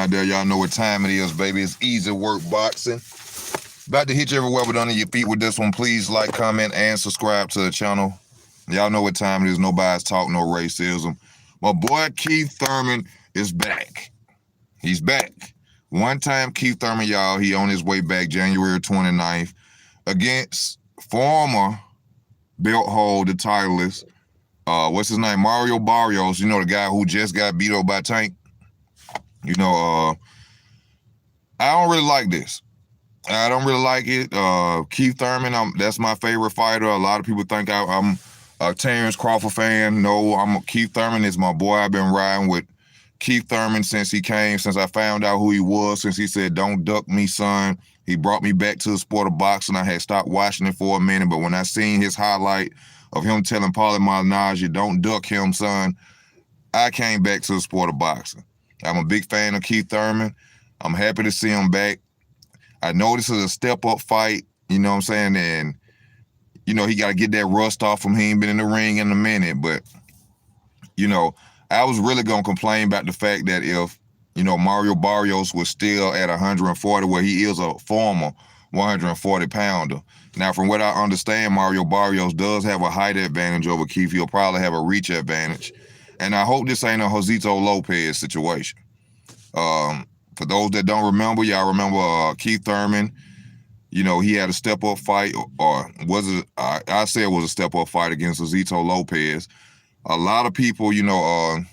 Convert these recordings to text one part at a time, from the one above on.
out there. Y'all know what time it is, baby. It's easy work boxing. About to hit you everywhere but under your feet with this one. Please like, comment, and subscribe to the channel. Y'all know what time it is. No bias talk, no racism. My boy Keith Thurman is back. He's back. One time Keith Thurman, y'all, he on his way back January 29th against former belt holder, titleist, what's his name? Mario Barrios, you know, the guy who just got beat up by Tank. You know, I don't really like this. I don't really like it. Keith Thurman, that's my favorite fighter. A lot of people think I'm a Terrence Crawford fan. No, Keith Thurman is my boy. I've been riding with Keith Thurman since I found out who he was, since he said, "Don't duck me, son." He brought me back to the sport of boxing. I had stopped watching it for a minute, but when I seen his highlight of him telling Paulie Malignaggi, "Don't duck him, son," I came back to the sport of boxing. I'm a big fan of Keith Thurman. I'm happy to see him back. I know this is a step-up fight, you know what I'm saying? And, you know, he got to get that rust off him. He ain't been in the ring in a minute. But, you know, I was really going to complain about the fact that if, you know, Mario Barrios was still at 140, where he is a former 140-pounder. Now, from what I understand, Mario Barrios does have a height advantage over Keith. He'll probably have a reach advantage. And I hope this ain't a Josito Lopez situation. For those that don't remember, y'all remember Keith Thurman, you know, he had a step-up fight, or was it, I say it was a step-up fight against Josito Lopez. A lot of people, you know,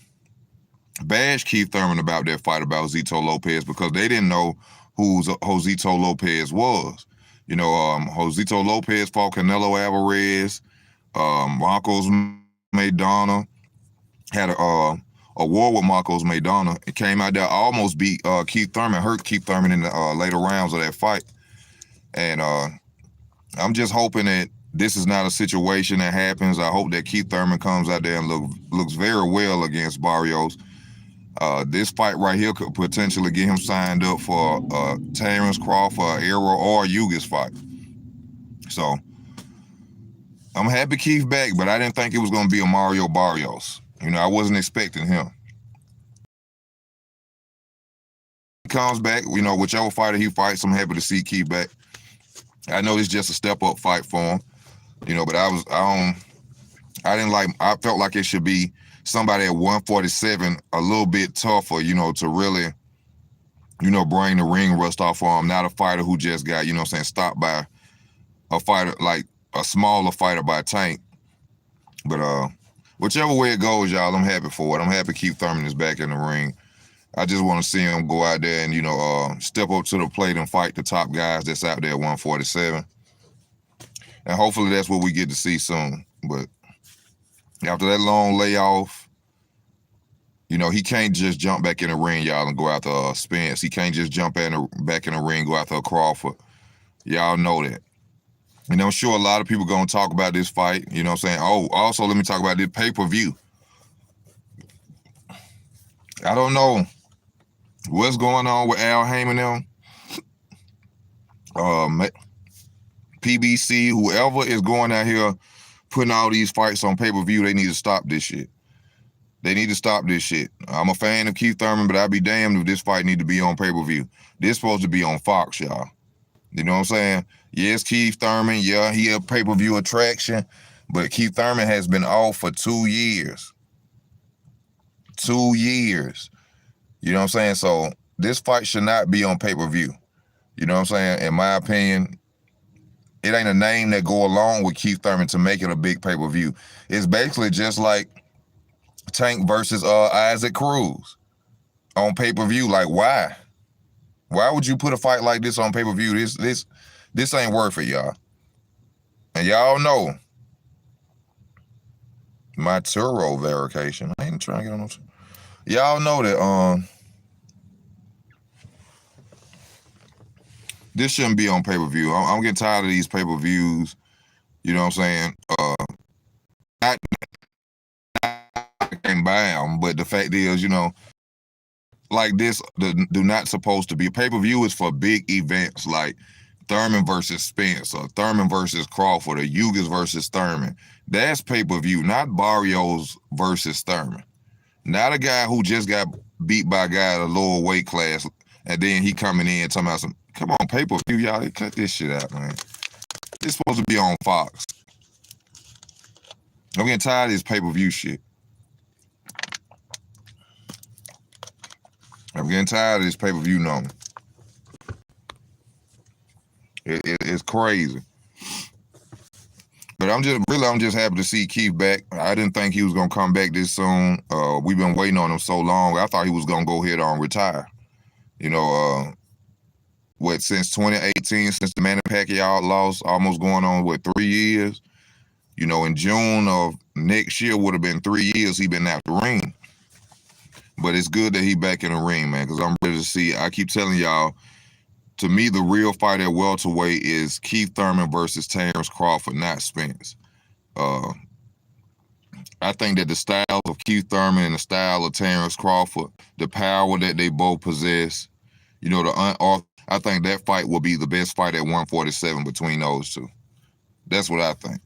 bashed Keith Thurman about that fight about Josito Lopez because they didn't know who Josito Lopez was. You know, Josito Lopez fought Canelo Alvarez, Marcos Maidana, had a war with Marcos Maidana. It came out there, almost beat Keith Thurman, hurt Keith Thurman in the later rounds of that fight. And I'm just hoping that this is not a situation that happens. I hope that Keith Thurman comes out there and looks very well against Barrios. This fight right here could potentially get him signed up for Terrence Crawford, Errol, or Yuga's fight. So I'm happy Keith back, but I didn't think it was going to be a Mario Barrios. You know, I wasn't expecting him. He comes back, you know, whichever fighter he fights, I'm happy to see Keith back. I know it's just a step-up fight for him, you know, but I felt like it should be somebody at 147 a little bit tougher, you know, to really, you know, bring the ring rust off for him. Not a fighter who just got, you know what I'm saying, stopped by a fighter, like a smaller fighter by Tank. But whichever way it goes, y'all, I'm happy for it. I'm happy Keith Thurman is back in the ring. I just want to see him go out there and, you know, step up to the plate and fight the top guys that's out there at 147. And hopefully that's what we get to see soon. But after that long layoff, you know, he can't just jump back in the ring, y'all, and go after Spence. He can't just jump back in the ring, go after Crawford. Y'all know that. And I'm sure a lot of people going to talk about this fight, you know what I'm saying? Oh, also, let me talk about this pay-per-view. I don't know what's going on with Al Heyman now. PBC, whoever is going out here putting all these fights on pay-per-view, they need to stop this shit. They need to stop this shit. I'm a fan of Keith Thurman, but I'd be damned if this fight need to be on pay-per-view. This supposed to be on Fox, y'all. You know what I'm saying? Yes, Keith Thurman, yeah, he a pay-per-view attraction, but Keith Thurman has been off for 2 years. 2 years. You know what I'm saying? So this fight should not be on pay-per-view. You know what I'm saying? In my opinion, it ain't a name that go along with Keith Thurman to make it a big pay-per-view. It's basically just like Tank versus Isaac Cruz on pay-per-view. Like, why? Why would you put a fight like this on pay-per-view? This ain't worth it, y'all. And y'all know my Turo verification. I ain't trying to get on no. Y'all know that this shouldn't be on pay-per-view. I'm getting tired of these pay-per-views. You know what I'm saying? I can't buy them, but the fact is, you know, like this, do not supposed to be. Pay-per-view is for big events like Thurman versus Spence or Thurman versus Crawford or Yugas versus Thurman. That's pay-per-view, not Barrios versus Thurman. Not a guy who just got beat by a guy at a lower weight class, and then he coming in talking about some, come on, pay-per-view, y'all, cut this shit out, man. It's supposed to be on Fox. I'm getting tired of this pay-per-view shit. I'm getting tired of this pay-per-view number. It's crazy. But I'm just happy to see Keith back. I didn't think he was gonna come back this soon. We've been waiting on him so long. I thought he was gonna go ahead on retire. Since 2018, since the Manny Pacquiao loss, almost going on 3 years. In June of next year would have been 3 years he been out the ring. But it's good that he back in the ring, man, because I'm ready to see. I keep telling y'all, to me, the real fight at welterweight is Keith Thurman versus Terrence Crawford, not Spence. I think that the style of Keith Thurman and the style of Terrence Crawford, the power that they both possess, I think that fight will be the best fight at 147 between those two. That's what I think.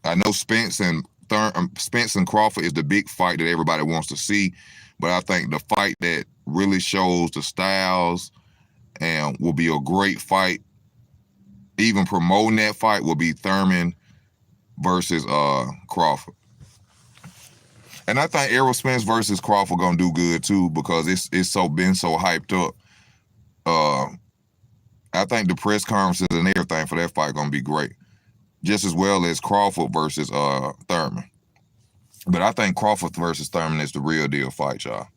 I know Spence and Crawford is the big fight that everybody wants to see, but I think the fight that really shows the styles and will be a great fight, even promoting that fight, will be Thurman versus Crawford. And I think Errol Spence versus Crawford gonna do good too, because it's been so hyped up. I think the press conferences and everything for that fight gonna be great, just as well as Crawford versus Thurman. But I think Crawford versus Thurman is the real deal fight, y'all.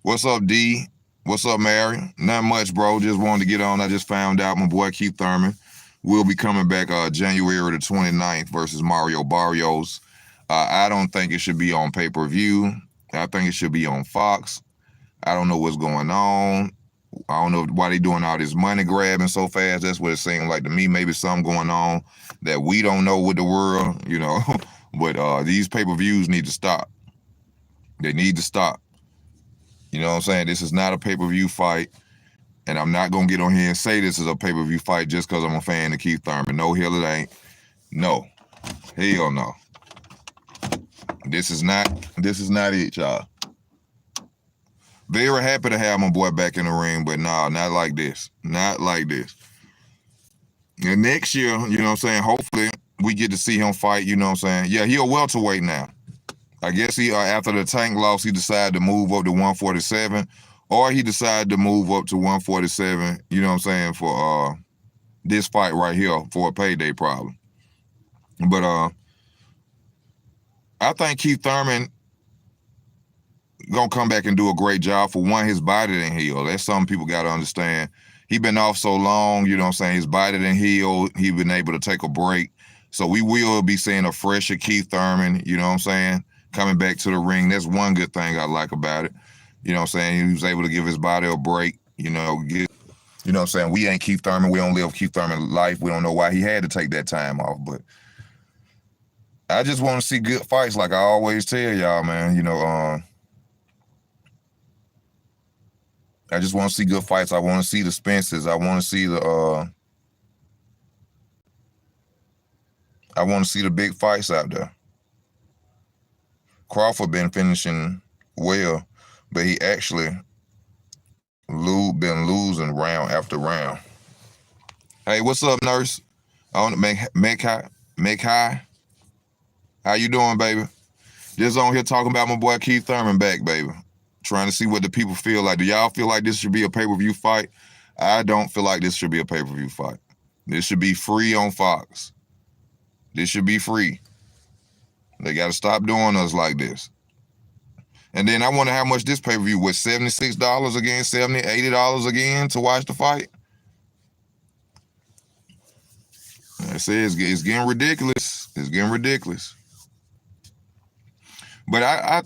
What's up, D? What's up, Mary? Not much, bro. Just wanted to get on. I just found out my boy Keith Thurman will be coming back January the 29th versus Mario Barrios. I don't think it should be on pay-per-view. I think it should be on Fox. I don't know what's going on. I don't know why they doing all this money grabbing so fast. That's what it seemed like to me. Maybe something going on that we don't know with the world, But these pay-per-views need to stop. They need to stop. You know what I'm saying? This is not a pay-per-view fight. And I'm not going to get on here and say this is a pay-per-view fight just because I'm a fan of Keith Thurman. No, hell it ain't. No. Hell no. This is not it, y'all. Very happy to have my boy back in the ring, but nah, not like this. Not like this. And next year, hopefully we get to see him fight, Yeah, he a welterweight now. I guess he, after the Tank loss, he decided to move up to 147, or he decided to move up to 147, for this fight right here for a payday problem. But I think Keith Thurman gonna come back and do a great job. For one, his body didn't heal. That's something people gotta understand. He been off so long, his body didn't heal. He been able to take a break. So we will be seeing a fresher Keith Thurman, coming back to the ring. That's one good thing I like about it. He was able to give his body a break, We ain't Keith Thurman. We don't live Keith Thurman life. We don't know why he had to take that time off, but I just want to see good fights, like I always tell y'all, man. I just want to see good fights. I want to see the Spences. I want to see the big fights out there. Crawford been finishing well, but he actually been losing round after round. Hey, what's up, nurse? I want to make high. How you doing, baby? Just on here talking about my boy Keith Thurman back, baby. Trying to see what the people feel like. Do y'all feel like this should be a pay-per-view fight? I don't feel like this should be a pay-per-view fight. This should be free on Fox. This should be free. They got to stop doing us like this. And then I wonder how much this pay-per-view was. $76 again, $70, $80 again to watch the fight. I say it's getting ridiculous. It's getting ridiculous. But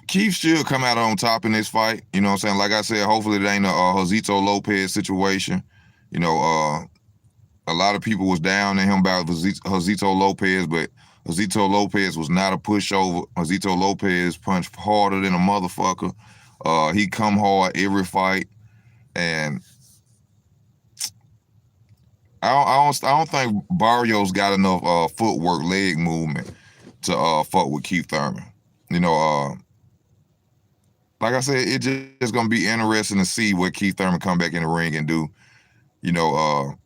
Keith should come out on top in this fight. You know what I'm saying? Like I said, hopefully it ain't a Josito Lopez situation. A lot of people was down on him about Josito Lopez, but Josito Lopez was not a pushover. Josito Lopez punched harder than a motherfucker. He come hard every fight, and I don't think Barrios got enough footwork, leg movement to fuck with Keith Thurman. like I said, it just gonna be interesting to see what Keith Thurman come back in the ring and do. You know,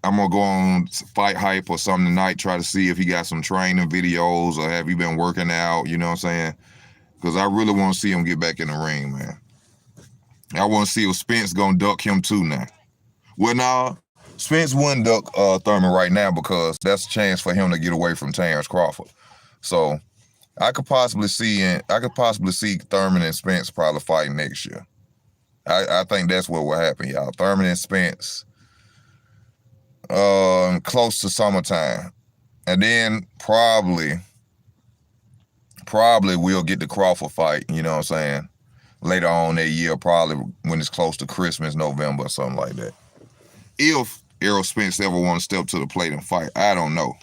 I'm gonna go on Fight Hype or something tonight, try to see if he got some training videos or have he been working out, you know what I'm saying? Because I really want to see him get back in the ring, man. I want to see if Spence gonna duck him too now. Well, nah, Spence wouldn't duck Thurman right now because that's a chance for him to get away from Terrence Crawford. So I could possibly see Thurman and Spence probably fighting next year. I think that's what will happen, y'all. Thurman and Spence, close to summertime, and then probably we'll get the Crawford fight. You know what I'm saying? Later on that year, probably when it's close to Christmas, November, or something like that. If Errol Spence ever want to step to the plate and fight, I don't know.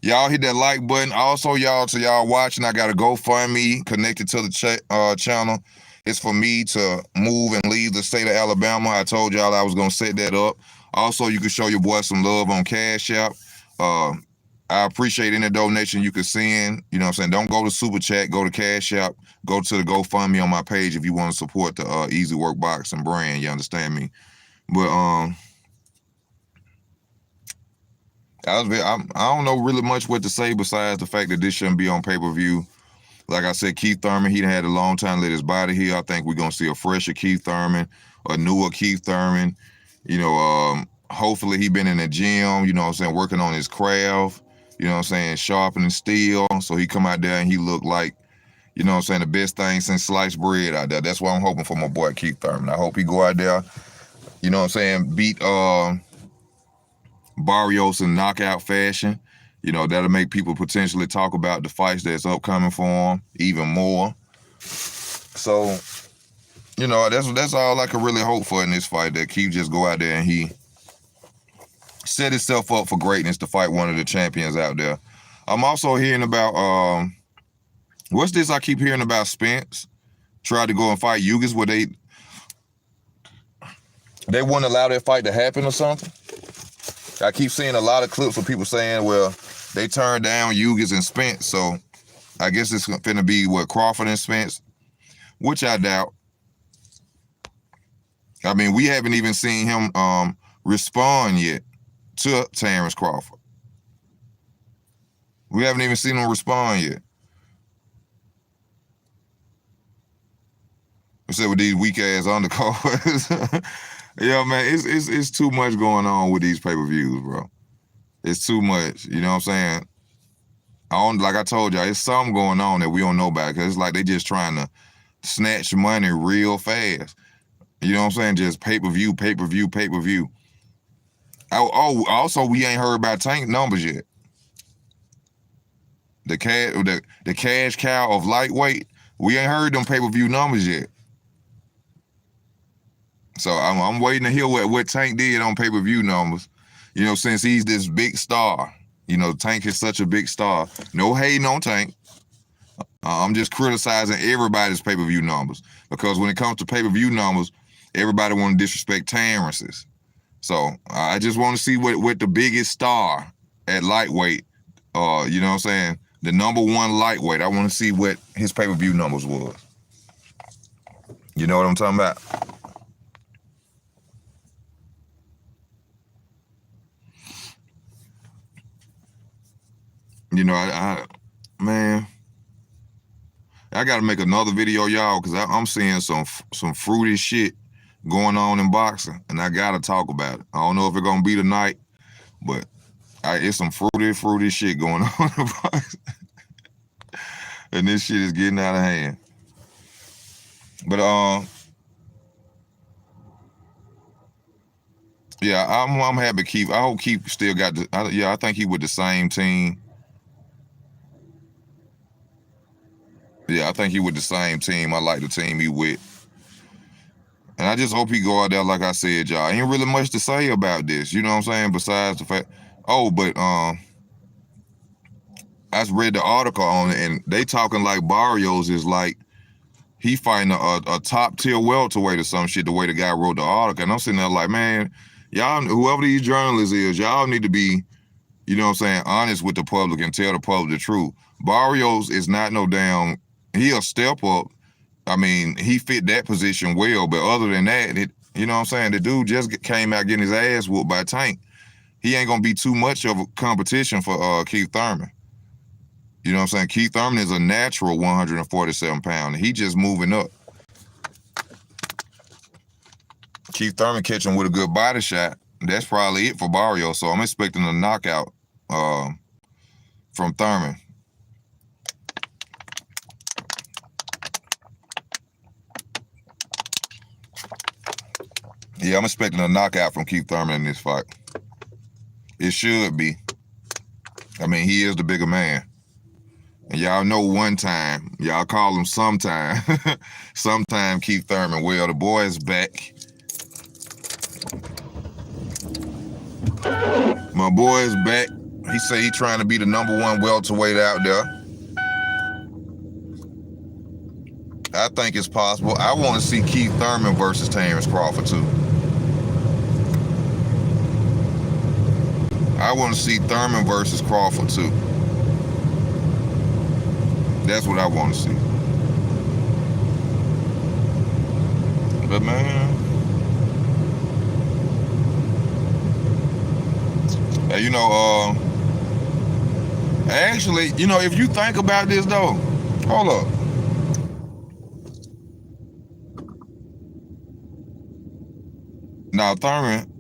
Y'all hit that like button. Also, y'all watching, I got a GoFundMe connected to the channel. It's for me to move and leave the state of Alabama. I told y'all I was going to set that up. Also, you can show your boy some love on Cash App. I appreciate any donation you can send. You know what I'm saying? Don't go to Super Chat. Go to Cash App. Go to the GoFundMe on my page if you want to support the Easy Work Boxing brand. You understand me? But I don't know really much what to say besides the fact that this shouldn't be on pay-per-view. Like I said, Keith Thurman, he had a long time to let his body heal. I think we're going to see a fresher Keith Thurman, a newer Keith Thurman. You know, hopefully he been in the gym, you know what I'm saying, working on his craft, you know what I'm saying, sharpening steel. So he come out there and he look like, you know what I'm saying, the best thing since sliced bread out there. That's what I'm hoping for my boy Keith Thurman. I hope he go out there, you know what I'm saying, beat Barrios in knockout fashion. You know, that'll make people potentially talk about the fights that's upcoming for him even more. So, you know, that's all I can really hope for in this fight, that Keith just go out there and he set himself up for greatness to fight one of the champions out there. I'm also hearing about, what's this I keep hearing about? Spence tried to go and fight Yugas where they wouldn't allow that fight to happen or something. I keep seeing a lot of clips of people saying, well, they turned down Yugas and Spence, so I guess it's going to be, what, Crawford and Spence, which I doubt. I mean, we haven't even seen him respond yet to Terrence Crawford. We haven't even seen him respond yet. Except with these weak-ass undercards. Yeah, man, it's too much going on with these pay-per-views, bro. It's too much, you know what I'm saying? Like I told y'all, it's something going on that we don't know about, because it's like they just trying to snatch money real fast. You know what I'm saying? Just pay-per-view, pay-per-view, pay-per-view. Also, we ain't heard about Tank numbers yet. The cash cow of lightweight, we ain't heard them pay-per-view numbers yet. So I'm waiting to hear what Tank did on pay-per-view numbers. You know, since he's this big star. You know, Tank is such a big star. No hating on Tank. I'm just criticizing everybody's pay-per-view numbers. Because when it comes to pay-per-view numbers, everybody want to disrespect Terrence's. So I just want to see what the biggest star at lightweight, you know what I'm saying, the number one lightweight, I want to see what his pay-per-view numbers was. You know what I'm talking about? You know, man, I got to make another video, y'all, because I'm seeing some fruity shit going on in boxing, and I got to talk about it. I don't know if it's going to be tonight, but it's some fruity shit going on in boxing. And this shit is getting out of hand. But, yeah, I'm happy Keith. I hope Keith still got I think he with the same team. Yeah, I think he with the same team. I like the team he with. And I just hope he go out there, like I said, y'all. Ain't really much to say about this, you know what I'm saying? Besides the fact, but I read the article on it, and they talking like Barrios is like, he fighting a top tier welterweight or some shit, the way the guy wrote the article. And I'm sitting there like, man, y'all, whoever these journalists is, y'all need to be, you know what I'm saying, honest with the public and tell the public the truth. Barrios is not no damn, he a step up. I mean, he fit that position well, but other than that, you know what I'm saying? The dude just came out getting his ass whooped by Tank. He ain't gonna be too much of a competition for Keith Thurman. You know what I'm saying? Keith Thurman is a natural 147 pounder. He just moving up. Keith Thurman catching with a good body shot. That's probably it for Barrios. So I'm expecting a knockout from Thurman. Yeah, I'm expecting a knockout from Keith Thurman in this fight. It should be. I mean, he is the bigger man. And y'all know one time, y'all call him sometime. Sometime Keith Thurman. Well, the boy is back. My boy is back. He say he trying to be the #1 welterweight out there. I think it's possible. I want to see Keith Thurman versus Terrence Crawford too. I want to see Thurman versus Crawford too. That's what I want to see. But man, you know, actually, you know, if you think about this though, hold up. Now Thurman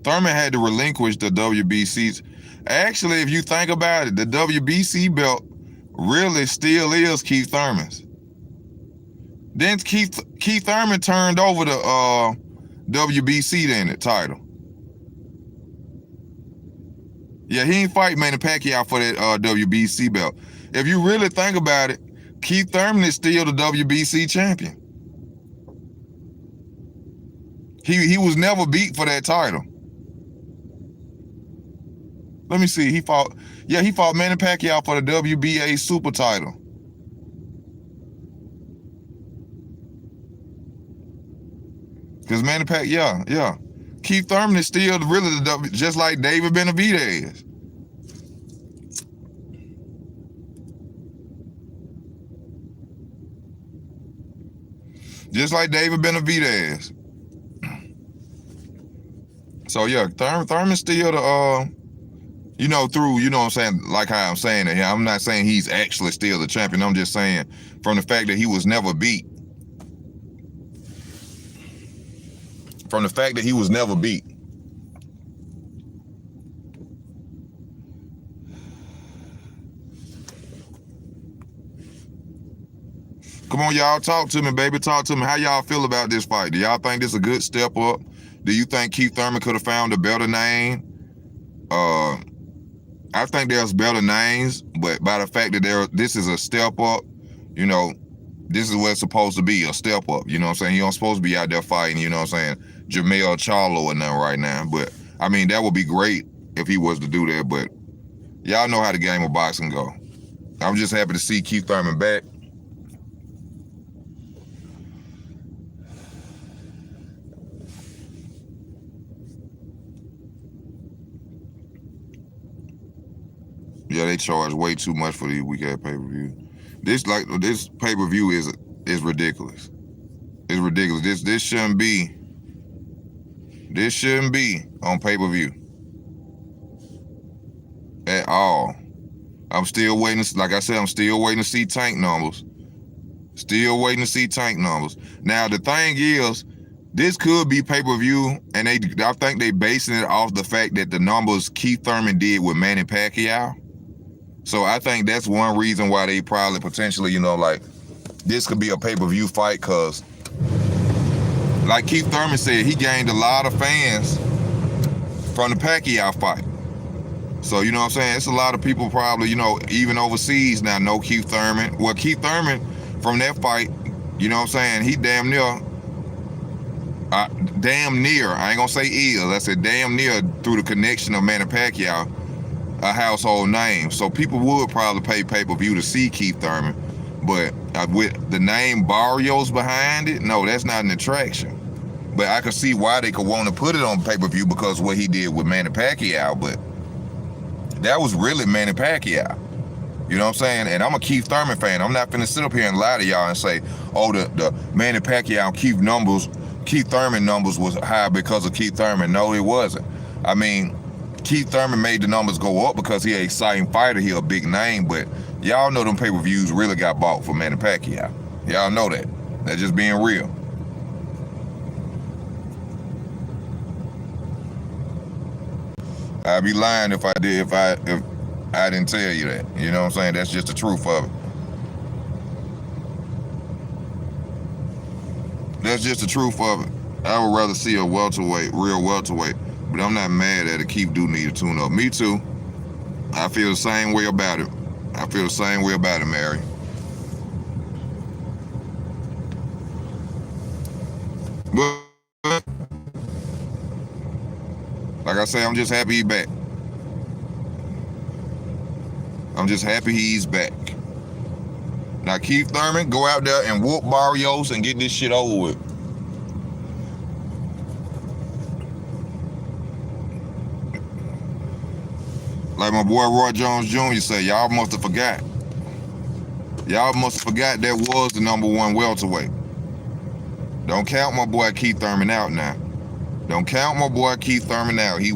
had to relinquish the WBCs. Actually, if you think about it, the WBC belt really still is Keith Thurman's. Then Keith Thurman turned over the WBC then the title. Yeah, he ain't fight Manny Pacquiao for that WBC belt. If you really think about it, Keith Thurman is still the WBC champion. He was never beat for that title. Let me see. He fought Manny Pacquiao for the WBA super title. Because Manny Pacquiao, yeah. Keith Thurman is still really the just like David Benavidez. Just like David Benavidez. So yeah, Thurman's still the you know, through, you know what I'm saying, like how I'm saying it here. I'm not saying he's actually still the champion. I'm just saying from the fact that he was never beat. From the fact that he was never beat. Come on, y'all, talk to me, baby. Talk to me. How y'all feel about this fight? Do y'all think this is a good step up? Do you think Keith Thurman could have found a better name? I think there's better names, but by the fact that this is a step up, you know, this is what it's supposed to be, a step up. You know what I'm saying? You don't supposed to be out there fighting, you know what I'm saying, Jamel Charlo or nothing right now. But, I mean, that would be great if he was to do that. But y'all know how the game of boxing go. I'm just happy to see Keith Thurman back. Yeah, they charge way too much for these weak-ass pay-per-view. This pay-per-view is ridiculous. It's ridiculous. This shouldn't be on pay-per-view at all. I'm still waiting. Like I said, I'm still waiting to see tank numbers. Still waiting to see tank numbers. Now the thing is, this could be pay-per-view, and I think they basing it off the fact that the numbers Keith Thurman did with Manny Pacquiao. So I think that's one reason why they probably potentially, you know, like, this could be a pay-per-view fight, because like Keith Thurman said, he gained a lot of fans from the Pacquiao fight. So, you know what I'm saying? It's a lot of people probably, you know, even overseas now know Keith Thurman. Well, Keith Thurman, from that fight, you know what I'm saying, he damn near, I ain't gonna say is, I said damn near, through the connection of Manny Pacquiao, a household name. So people would probably pay pay-per-view to see Keith Thurman. But with the name Barrios behind it, no, that's not an attraction. But I could see why they could want to put it on pay-per-view, because of what he did with Manny Pacquiao. But that was really Manny Pacquiao. You know what I'm saying? And I'm a Keith Thurman fan. I'm not finna sit up here and lie to y'all and say, oh, the Manny Pacquiao and Keith Thurman numbers was high because of Keith Thurman. No, it wasn't. I mean, Keith Thurman made the numbers go up because he an exciting fighter. He a big name, but y'all know them pay-per-views really got bought for Manny Pacquiao. Y'all know that. That's just being real. I'd be lying if I didn't tell you that. You know what I'm saying? That's just the truth of it. That's just the truth of it. I would rather see a welterweight, real welterweight, but I'm not mad at it. Keith do need a tune-up. Me too. I feel the same way about it. I feel the same way about it, Mary. But like I say, I'm just happy he's back. I'm just happy he's back. Now, Keith Thurman, go out there and whoop Barrios and get this shit over with. Like my boy Roy Jones Jr. say, y'all must have forgot. Y'all must have forgot that was the #1 welterweight. Don't count my boy Keith Thurman out now. Don't count my boy Keith Thurman out. He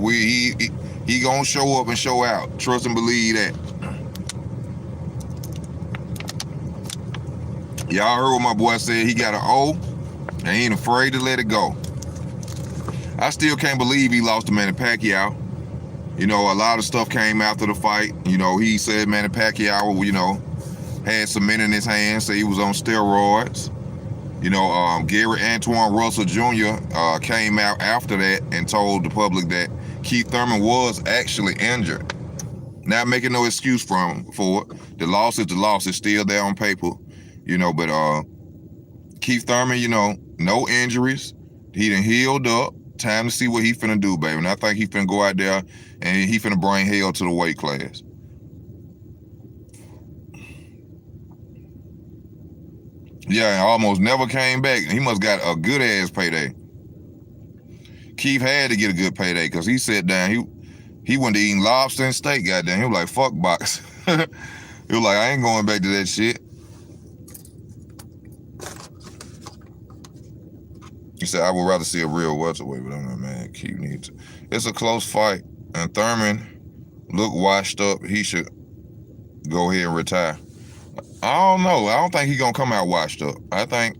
gonna show up and show out. Trust and believe that. Y'all heard what my boy said. He got an O, and he ain't afraid to let it go. I still can't believe he lost to Manny Pacquiao. You know, a lot of stuff came after the fight. You know, he said Manny Pacquiao, you know, had cement in his hands, so he was on steroids. You know, Gary Antoine Russell Jr. Came out after that and told the public that Keith Thurman was actually injured. Not making no excuse for it. The loss is the loss. It's still there on paper. You know, but Keith Thurman, you know, no injuries. He done healed up. Time to see what he finna do, baby. And I think he finna go out there and he finna bring hell to the weight class. Yeah, almost never came back. He must got a good ass payday. Keith had to get a good payday because he sat down. He went to eating lobster and steak. Goddamn, he was like, fuck box. He was like, I ain't going back to that shit. He said, I would rather see a real welterweight, but I'm like, man, Keith needs to. It's a close fight, and Thurman look washed up. He should go ahead and retire. I don't know. I don't think he's gonna come out washed up. I think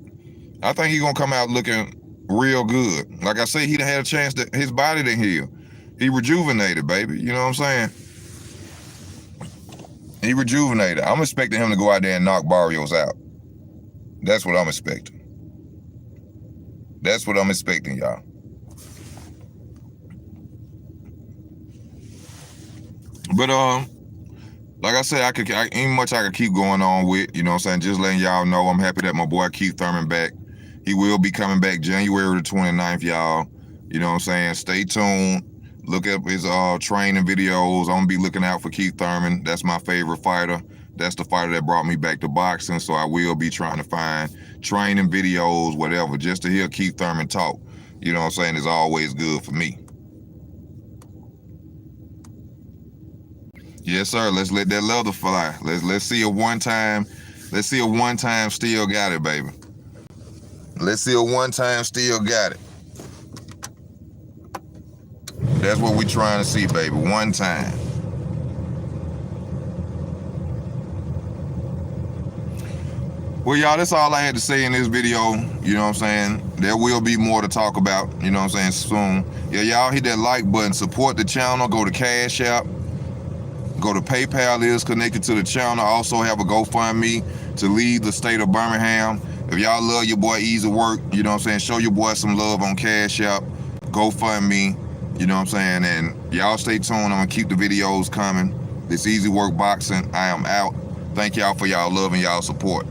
he's gonna come out looking real good. Like I say, he done had a chance that his body didn't heal. He rejuvenated, baby. You know what I'm saying? He rejuvenated. I'm expecting him to go out there and knock Barrios out. That's what I'm expecting. That's what I'm expecting, y'all. But like I said, ain't much I could keep going on with. You know what I'm saying? Just letting y'all know I'm happy that my boy Keith Thurman back. He will be coming back January the 29th, y'all. You know what I'm saying? Stay tuned. Look up his training videos. I'm gonna be looking out for Keith Thurman. That's my favorite fighter. That's the fighter that brought me back to boxing. So I will be trying to find training videos, whatever, just to hear Keith Thurman talk. You know what I'm saying? Is always good for me. Yes, sir. Let's let that leather fly. Let's see a one time still got it, baby. Let's see a one time still got it. That's what we trying to see, baby. One time. Well, y'all, that's all I had to say in this video. You know what I'm saying? There will be more to talk about, you know what I'm saying, soon. Yeah, y'all hit that like button. Support the channel. Go to Cash App. Go to PayPal is connected to the channel. I also have a GoFundMe to leave the state of Birmingham. If y'all love your boy Easy Work, you know what I'm saying, show your boy some love on Cash App, GoFundMe, you know what I'm saying, and y'all stay tuned. I'm gonna keep the videos coming. This Easy Work Boxing, I am out. Thank y'all for y'all love and y'all support.